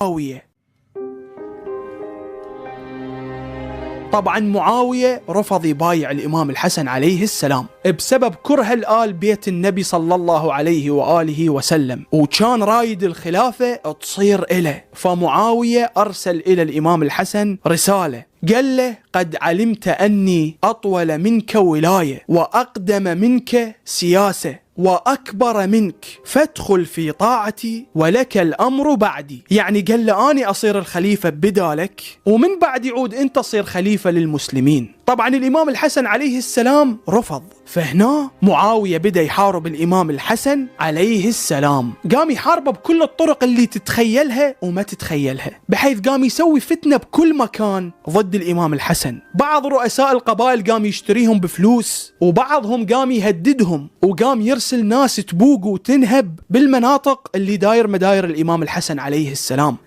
معاوية. طبعا معاوية رفض يبايع الإمام الحسن عليه السلام بسبب كره الآل بيت النبي صلى الله عليه وآله وسلم، وكان رايد الخلافة تصير إله. فمعاوية أرسل إلى الإمام الحسن رسالة قال له: قد علمت أني أطول منك ولاية وأقدم منك سياسة وأكبر منك، فادخل في طاعتي ولك الأمر بعدي. يعني قال له أني أصير الخليفة بدالك، ومن بعد يعود أنت تصير خليفة للمسلمين. طبعا الإمام الحسن عليه السلام رفض، فهنا معاوية بدأ يحارب الإمام الحسن عليه السلام. قام يحاربه بكل الطرق اللي تتخيلها وما تتخيلها، بحيث قام يسوي فتنة بكل مكان ضد الإمام الحسن. بعض رؤساء القبائل قام يشتريهم بفلوس، وبعضهم قام يهددهم، وقام يرسل ناس تبوق وتنهب بالمناطق اللي داير مداير الإمام الحسن عليه السلام.